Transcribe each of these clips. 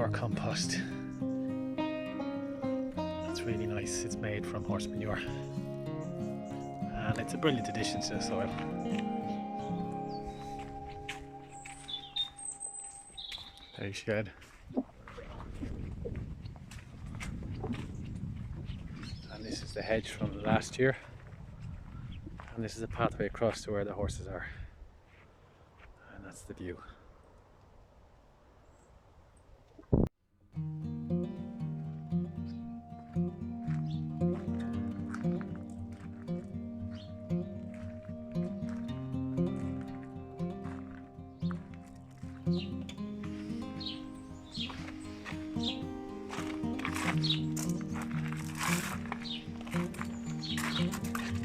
manure compost. It's really nice. It's made from horse manure and it's a brilliant addition to the soil. Hay shed. And this is the hedge from last year. And this is a pathway across to where the horses are. And that's the view.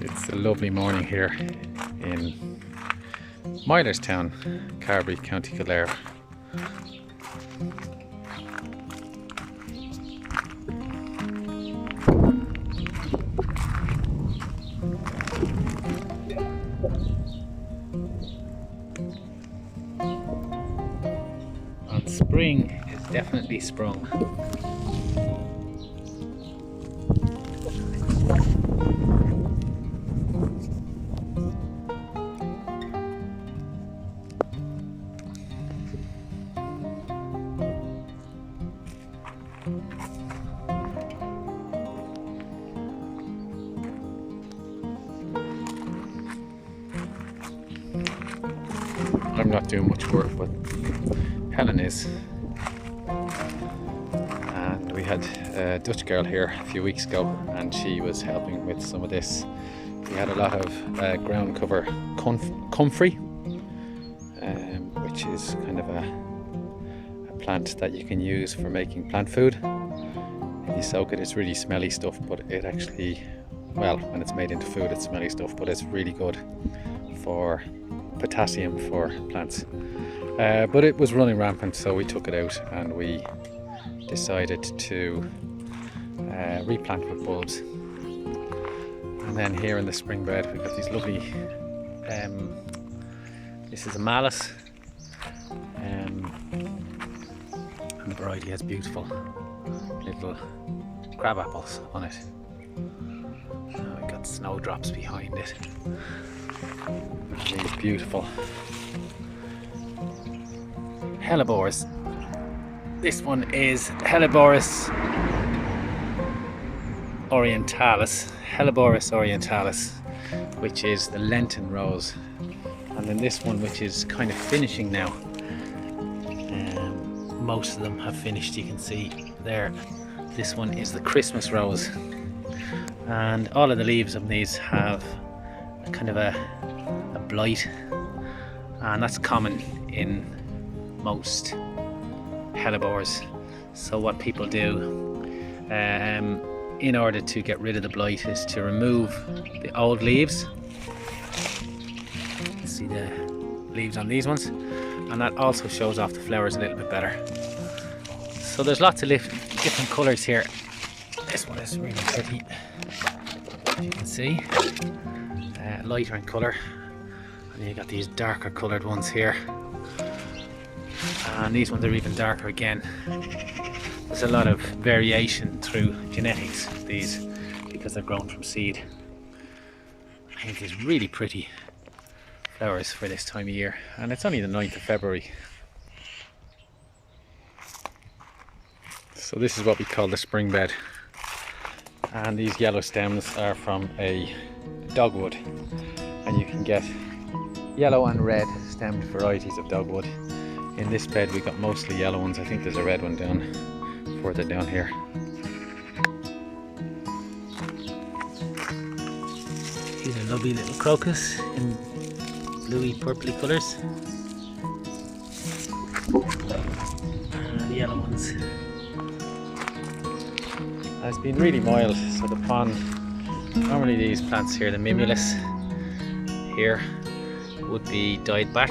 It's a lovely morning here in Millerstown, Carbery, County Kildare. And spring is definitely sprung. I'm not doing much work, but Helen is. And we had a Dutch girl here a few weeks ago and she was helping with some of this. We had a lot of ground cover comfrey, which is kind of a plant that you can use for making plant food. If you soak it, it's really smelly stuff, but it actually, well, when it's made into food, it's smelly stuff, but it's really good for potassium for plants. But it was running rampant, so we took it out and we decided to replant with bulbs. And then here in the spring bed we've got these lovely, this is a malice, and the variety has beautiful little crab apples on it. We've got snowdrops behind it. These beautiful hellebores. This one is Helleborus orientalis. Helleborus orientalis, which is the Lenten rose. And then this one, which is kind of finishing now. Most of them have finished, you can see there. This one is the Christmas rose. And all of the leaves of these have a kind of a blight, and that's common in most hellebores. So what people do in order to get rid of the blight is to remove the old leaves. You can see the leaves on these ones, and that also shows off the flowers a little bit better. So there's lots of different colours here. This one is really pretty, as you can see, lighter in colour. And you got these darker coloured ones here, and these ones are even darker again. There's a lot of variation through genetics, these, because they're grown from seed. I think these really pretty flowers for this time of year, and it's only the 9th of February. So this is what we call the spring bed, and these yellow stems are from a dogwood, and you can get yellow and red stemmed varieties of dogwood. In this bed we got mostly yellow ones. I think there's a red one further down here. These are lovely little crocus in bluey purpley colours. And the yellow ones. It's been really mild, so the pond, normally these plants here, the mimulus here, would be died back,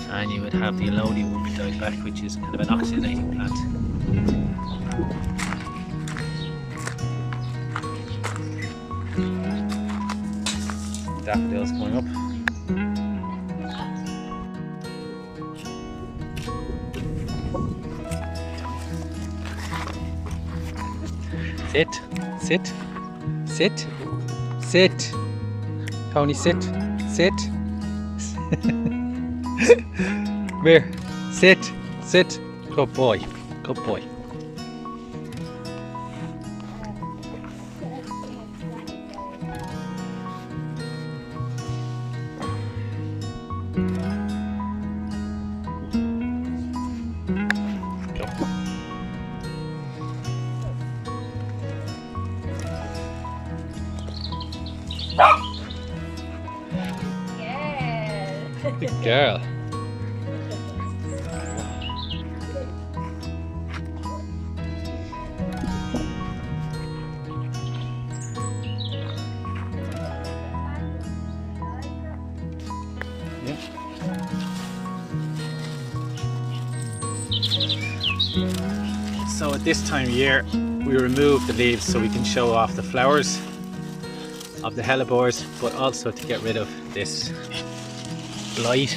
and you would have the elodium would be died back, which is kind of an oxygenating plant. Daffodils coming up. Sit, sit, sit, sit. Tony, sit, sit. Come here, sit, sit. Good boy, good boy. Good girl. Yeah. So at this time of year, we remove the leaves so we can show off the flowers of the hellebores, but also to get rid of this blight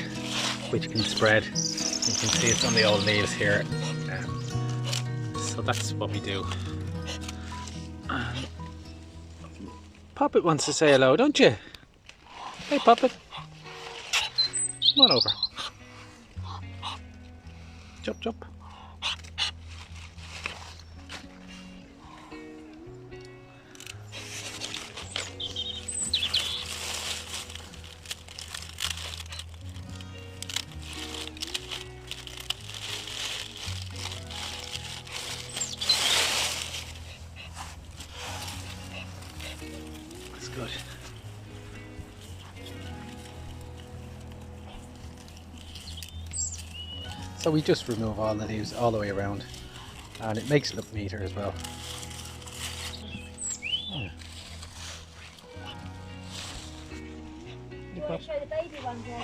which can spread. You can see it's on the old leaves here. So that's what we do. Poppet wants to say hello, don't you? Hey Poppet, come on over. Jump, jump. Good. So we just remove all the leaves all the way around, and it makes it look neater as well. Yeah. Show the baby ones there.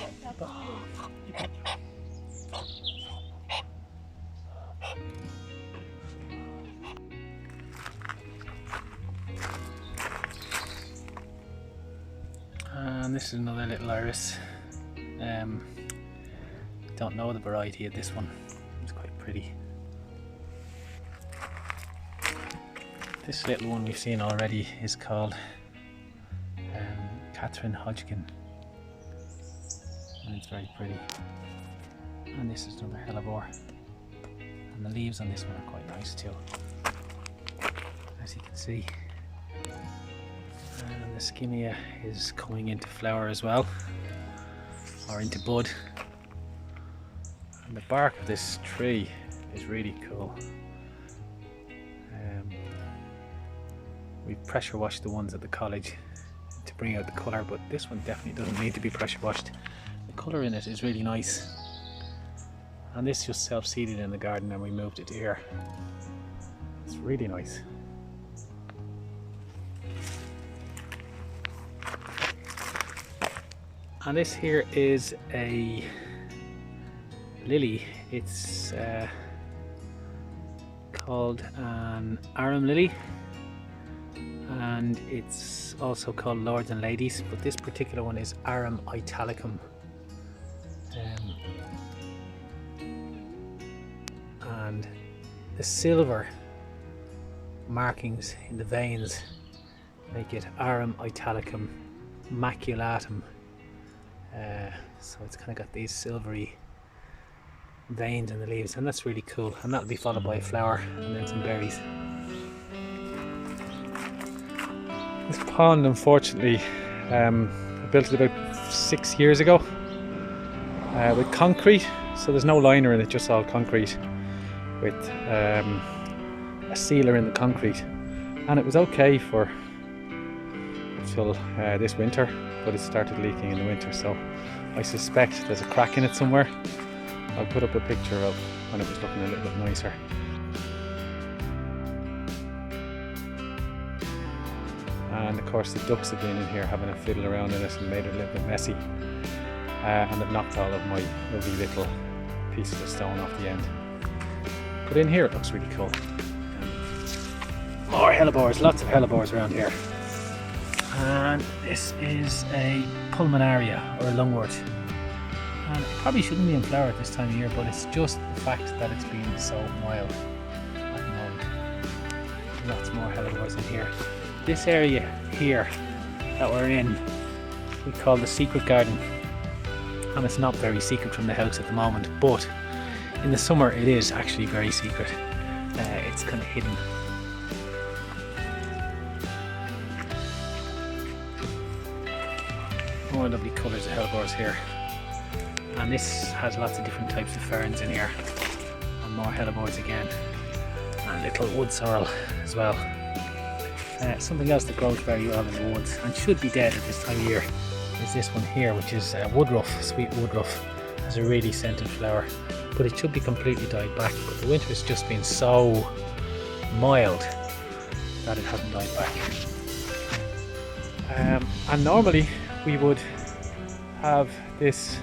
And this is another little iris. Don't know the variety of this one. It's quite pretty. This little one we've seen already is called Catherine Hodgkin, and it's very pretty. And this is another hellebore, and the leaves on this one are quite nice too, as you can see. And the skimmia is coming into flower as well, or into bud. And the bark of this tree is really cool. We pressure washed the ones at the college to bring out the colour, but this one definitely doesn't need to be pressure washed. The colour in it is really nice. And this just self-seeded in the garden and we moved it here. It's really nice. And this here is a lily. It's called an arum lily, and it's also called lords and ladies, but this particular one is arum italicum. And the silver markings in the veins make it arum italicum maculatum. So it's kind of got these silvery veins in the leaves, and that's really cool. And that'll be followed by a flower and then some berries. This pond, unfortunately, I built it about 6 years ago with concrete, so there's no liner in it, just all concrete with a sealer in the concrete, and it was okay for until this winter, but it started leaking in the winter, so I suspect there's a crack in it somewhere. I'll put up a picture of when it was looking a little bit nicer. And of course the ducks have been in here having a fiddle around in it and made it a little bit messy, and they've knocked all of my lovely little pieces of stone off the end. But in here it looks really cool. More hellebores, lots of hellebores around here. And this is a pulmonaria, or a lungwort. And it probably shouldn't be in flower at this time of year, but it's just the fact that it's been so mild at the moment. lots more hellebores in here. This area here that we're in, we call the secret garden, and it's not very secret from the house at the moment, but in the summer it is actually very secret. It's kind of hidden. More lovely colours of hellebores here, and this has lots of different types of ferns in here, and more hellebores again, and little wood sorrel as well. Something else that grows very well in the woods and should be dead at this time of year is this one here, which is woodruff, sweet woodruff. It's a really scented flower, but it should be completely died back, but the winter has just been so mild that it hasn't died back. And normally we would have this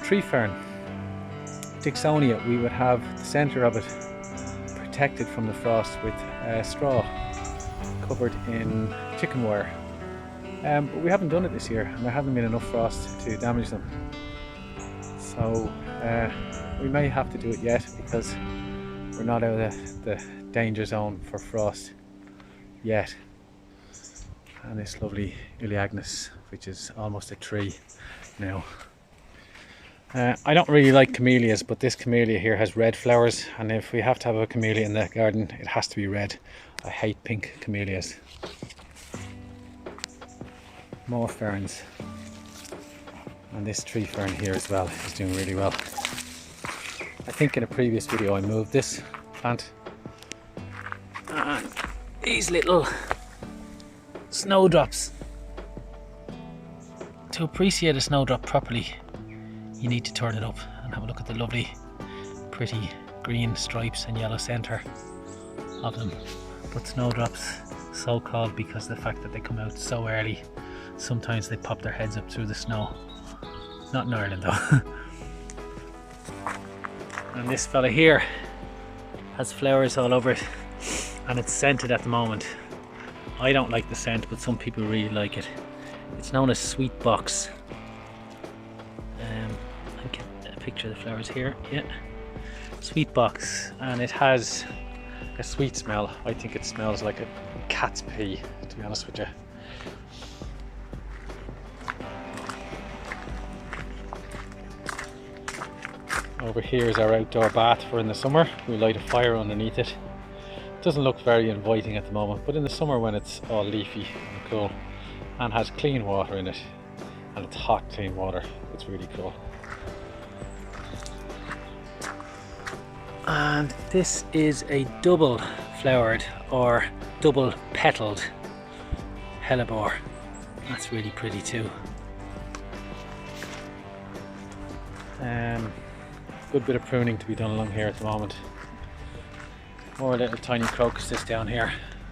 tree fern, Dixonia. We would have the centre of it protected from the frost with straw covered in chicken wire, but we haven't done it this year, and there hasn't been enough frost to damage them, so we may have to do it yet because we're not out of the danger zone for frost yet. And this lovely Iliagnus, which is almost a tree now. I don't really like camellias, but this camellia here has red flowers, and if we have to have a camellia in the garden, it has to be red. I hate pink camellias. More ferns, and this tree fern here as well is doing really well. I think in a previous video I moved this plant, and these little snowdrops. To appreciate a snowdrop properly, you need to turn it up and have a look at the lovely pretty green stripes and yellow centre of them. But snowdrops, so called because of the fact that they come out so early. Sometimes they pop their heads up through the snow. Not in Ireland though. And this fella here has flowers all over it, and it's scented at the moment. I don't like the scent, but some people really like it. It's known as sweet box. I'll get a picture of the flowers here. Yeah, sweet box, and it has a sweet smell. I think it smells like a cat's pee, to be honest with you. Over here is our outdoor bath for in the summer. We light a fire underneath it. It doesn't look very inviting at the moment, but in the summer when it's all leafy and cool and has clean water in it, and it's hot clean water, it's really cool. And this is a double flowered or double petaled hellebore. That's really pretty too. Good bit of pruning to be done along here at the moment. More little tiny crocuses down here,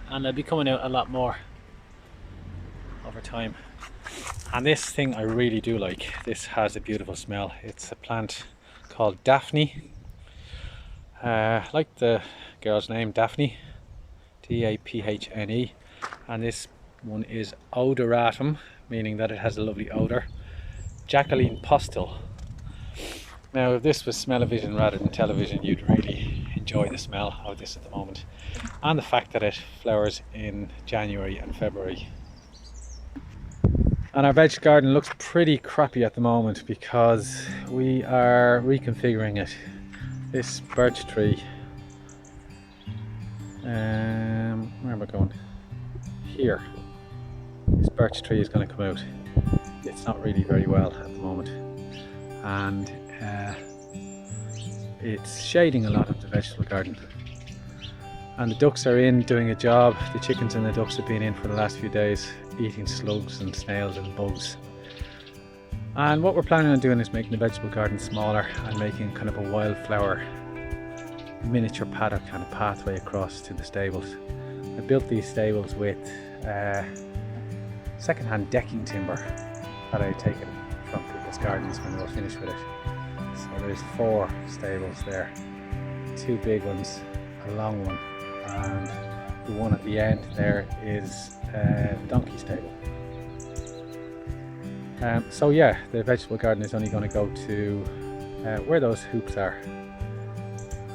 and they'll be coming out a lot more over time. And this thing I really do like. This has a beautiful smell. It's a plant called Daphne. Like the girl's name, Daphne, D-A-P-H-N-E, and this one is odoratum, meaning that it has a lovely odour. Jacqueline Postel. Now if this was smell-o-vision rather than television, you'd really enjoy the smell of this at the moment, and the fact that it flowers in January and February. And our veg garden looks pretty crappy at the moment because we are reconfiguring it. This birch tree, where am I going? Here. This birch tree is going to come out. It's not really very well at the moment, and it's shading a lot of the vegetable garden. And the ducks are in doing a job. The chickens and the ducks have been in for the last few days, eating slugs and snails and bugs. And what we're planning on doing is making the vegetable garden smaller and making kind of a wildflower miniature paddock kind of pathway across to the stables. I built these stables with second-hand decking timber that I had taken from people's gardens when they were finished with it. So there's 4 stables there, 2 big ones, a long one, and the one at the end there is the donkey stable. So yeah, the vegetable garden is only going to go to where those hoops are,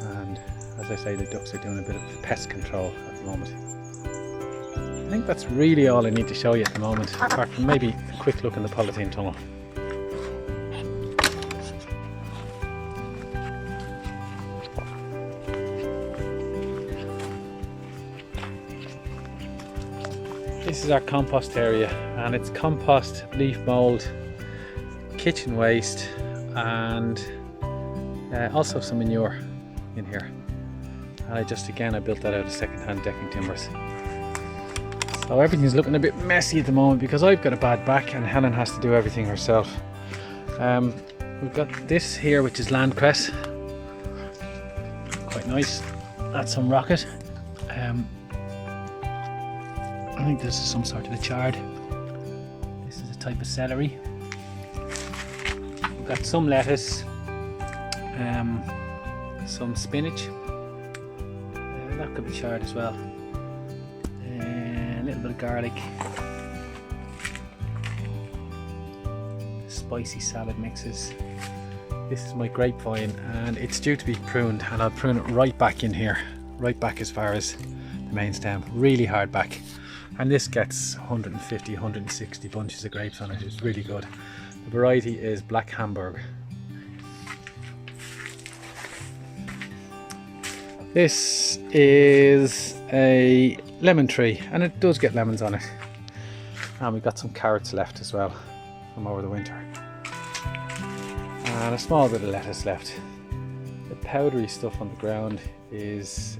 and as I say, the ducks are doing a bit of pest control at the moment. I think that's really all I need to show you at the moment, apart from maybe a quick look in the polythene tunnel. This is our compost area, and it's compost, leaf mould, kitchen waste, and also some manure in here. And I built that out of second-hand decking timbers. So everything's looking a bit messy at the moment because I've got a bad back and Helen has to do everything herself. We've got this here, which is land cress. Quite nice. That's some rocket. I think this is some sort of a chard. This is a type of celery. We've got some lettuce, some spinach. That could be chard as well. A little bit of garlic. Spicy salad mixes. This is my grapevine, and it's due to be pruned, and I'll prune it right back in here, right back as far as the main stem, really hard back. And this gets 150, 160 bunches of grapes on it. It's really good. The variety is Black Hamburg. This is a lemon tree, and it does get lemons on it. And we've got some carrots left as well from over the winter. And a small bit of lettuce left. The powdery stuff on the ground is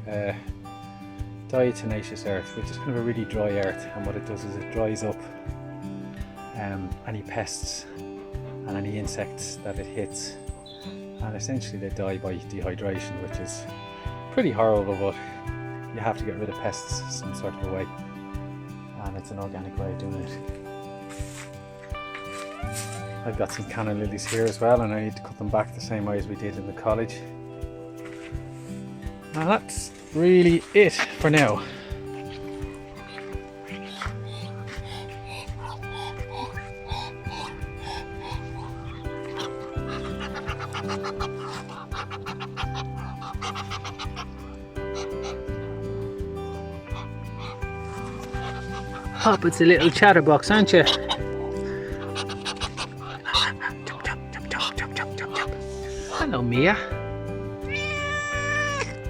diatomaceous earth, which is kind of a really dry earth, and what it does is it dries up any pests and any insects that it hits, and essentially they die by dehydration, which is pretty horrible, but you have to get rid of pests some sort of a way, and it's an organic way of doing it. I've got some canna lilies here as well, and I need to cut them back the same way as we did in the college. And that's really it for now. Hop, it's a little chatterbox, aren't you? Hello, Mia.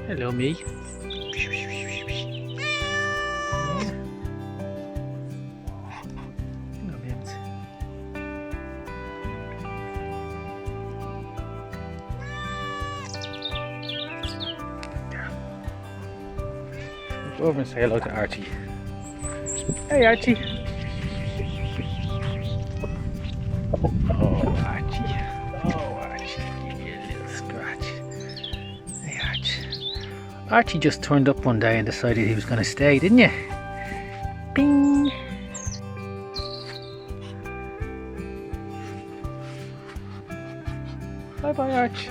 Hello, me. Go over and say hello to Archie. Hey, Archie. Oh, Archie. Oh, Archie. You little scratch. Hey, Archie. Archie just turned up one day and decided he was going to stay, didn't you? Bing. Bye-bye, Archie.